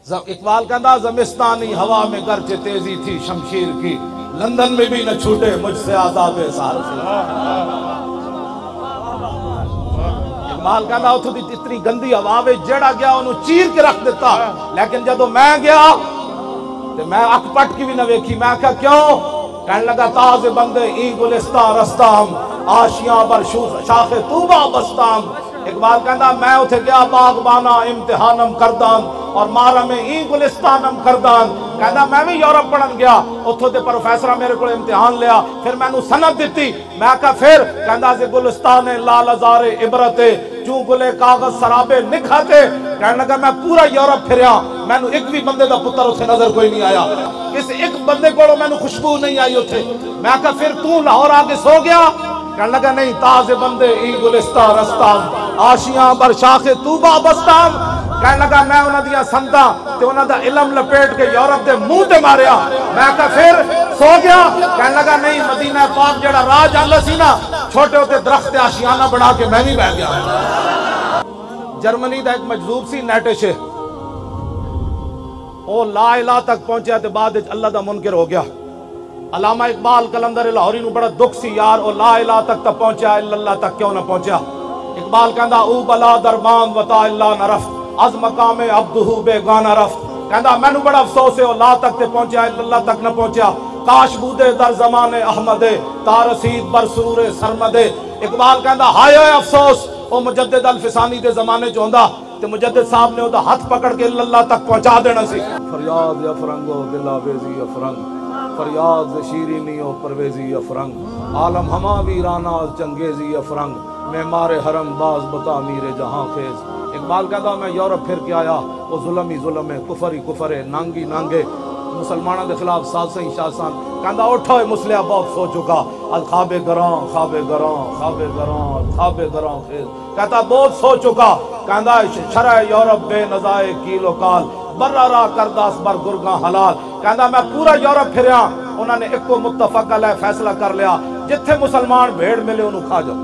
اقبال کہتا زمستانی ہوا میں گرچہ تیزی تھی شمشیر کی، لندن میں بھی نہ چھوٹے مجھ سے عذاب سار سے۔ اقبال کہتا اتھو دی اتنی گندی ہوا میں جڑا گیا انہوں چیر کے رکھ دیتا، لیکن جدو میں گیا تو میں اک پٹ کی بھی نہ ویکھی۔ میں کہا کیوں؟ کہنے لگا تاز بندے این گلستان رستام، آشیاں بر شاخ طوبہ بستام۔ اقبال کہتا میں اتھے گیا باغبانا امتحانم کردان اور مارا میں این گلستانم کردان۔ کہتا میں بھی یورپ پڑھن گیا، اتھو دے پروفیسرہ میرے کو امتحان لیا، پھر میں نو سند دیتی۔ میں کہا پھر؟ کہتا سے گلستان لال ازار عبرتے چوں گلے کاغذ سرابے نکھاتے۔ کہنے لگا میں پورا یورپ پھریا، میں نو ایک بھی بندے دا پتر اتھے نظر کوئی نہیں آیا، کس ایک بندے کو میں نو خوشبو نہیں آئی اتھے۔ میں کہا پھر تو لاہور آگے سو گیا؟ کہنے لگا نہیں، تاز بندے ای گلستان رستان، آشیاں بر شاخ طوبہ بستان۔ کہنے لگا میں انہاں دیا سندا تے انہاں دا علم لپیٹ کے یورپ دے منہ تے ماریا۔ میں کہا پھر سو گیا؟ کہنے لگا نہیں، مدینہ پاک جڑا راہ جانا سی نا، چھوٹے ہوتے درخت آشیانہ بنا کے میں بھی بہ گیا۔ جرمنی دا ایک مجذوب سی نیٹش، او لا الہ تک پہنچیا تے بعد اللہ دا منکر ہو گیا۔ علامہ اقبال کلندر لاہوری نو بڑا دکھ سی، یار او لا الہ تک تا پہنچیا، اللہ تک کیوں نہ پہنچیا؟ اقبال کہندا او بلا دربان وطا اللہ نہ رفت، از مقام عبدہو بے گانا رفت۔ کہندا میں نو بڑا افسوس ہے او لا تک تے پہنچیا، اللہ تک نہ پہنچیا۔ کاش بودے در زمان احمد تا رسید بر سرور سرمد۔ اقبال کہندا ہائے افسوس او مجدد الفسانی دے زمانے چ ہوندا تے مجدد صاحب نے او دا ہاتھ پکڑ کے اللہ تک پہنچا دینا سی۔ فریاد افرنگو دلاویزی افرنگ، فریاد شیرینی و پرویزی افرنگ، عالم ہما ویرانہ چنگیزی افرنگ، معمار حرم باز بتا میر جہاں خیز۔ اقبال کہتا میں یورپ پھر کے آیا، وہ ظلم ہی ظلم ہے، کفر ہی کفر ہے، نانگی نانگے مسلمانوں دے خلاف سازشیں شاسان۔ کہتا اٹھو مسلح بہت سو چکا، خواب گراں خواب گراں خواب گراں خواب گراں خیز۔ کہتا بہت سو چکا، کہتا شرع یورپ بے نزائے کیل و کال، برا راہ کرداس بر گرگاں حلال۔ کہتا میں پورا یورپ پھریا، انہوں نے ایک کو متفق علیہ فیصلہ کر لیا، جتھے مسلمان بھیڑ ملے انہوں کھا جاؤ۔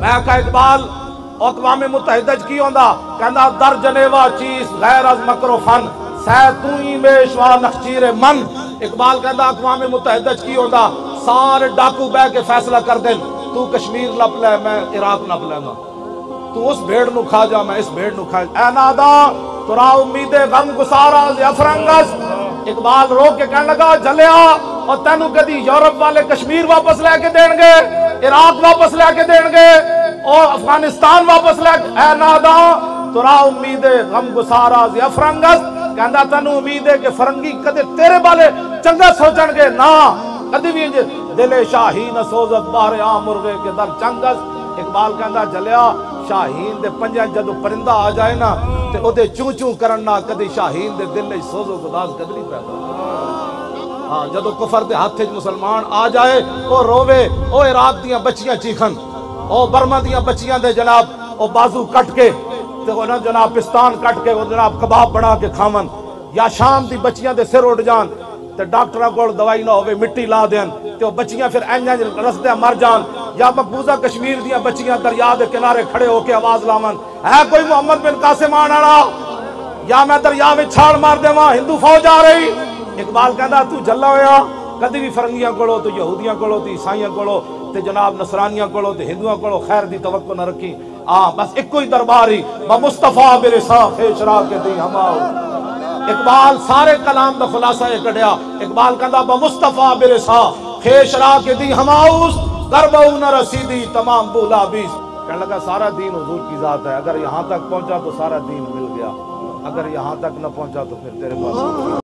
میں کہا اقبال اقوام متحدہ کی ہوندا؟ کہندا در جنیوا چیز غیر از مکر و فن، سید توئی بیشوا نخچیر من۔ اقبال کہندا اقوام متحدہ کی ہوندا؟ سارے ڈاکو بہ کے فیصلہ کر دیں، تو کشمیر لپ لے میں عراق نپ لیں گا، تو اس بھیڑ نو کھا جا میں اس بھیڑ نو کھا جا۔ اے نادا ترا امید غم گسارا ز افرنگس۔ اقبال رو کے کہنے لگا جلیا اور تینو کدی یورپ والے کشمیر واپس لے کے دیں گے، عراق واپس لے کے دیں گے اور افغانستان واپس لے کے؟ اے نادا ترا امید غم گسارا ز افرنگس۔ کہندا تینو امید ہے کہ فرنگی کدے تیرے بالے چنگا سوچن گے؟ نا کدی بھی دل شاہین سوزت باہر عام مرغے کے در چنگس۔ اقبال کہندا جلیا شاہین دے پنجے جدو پرندہ آ جائے نا تے او دے چوں چوں کرنا، کدی شاہین دے دل وچ سوز و گداز کدی نہیں پیدا۔ ہاں جدو کفر دے ہاتھ وچ مسلمان آ جائے او روے، او عراق دیاں بچیاں چیکھن، او برما دیاں بچیاں دے جناب او بازو کٹ کے تے انہاں جناب پستان کٹ کے او جناب کباب بنا کے کھاون، یا شام دی بچیاں دے سر اڑ جان تے ڈاکٹراں کول دوائی نہ ہوے مٹی لا دین تے او بچیاں پھر اینج رسدے مر جان، یا مقبوضہ کشمیر دیاں بچیاں دریا دے کنارے کھڑے ہو کے آواز لاون ہے کوئی محمد بن قاسم آن والا، یا میں دریا وچ چھال مار دیواں ہندو فوج آ رہی۔ اقبال کہندا تو جلا ہویا کدی بھی فرنگیاں کولو تو یہودیاں کولو تو عیسائیاں کولو تے جناب نصرانیاں کولو تے ہندوؤں کولو خیر دی توقع نہ رکھی۔ بس ایک ہی درباری بمصطفیٰ برسا خیش را کے دی ہماؤ۔ اقبال سارے کلام دا خلاصہ یہ کڑیا۔ اقبال کہندا بمصطفیٰ برسا خیش را کے دی ہماؤس، گربہو نہ رسیدی تمام بولا بیس۔ کہنے لگا سارا دین حضور کی ذات ہے، اگر یہاں تک پہنچا تو سارا دین مل گیا، اگر یہاں تک نہ پہنچا تو پھر تیرے پاس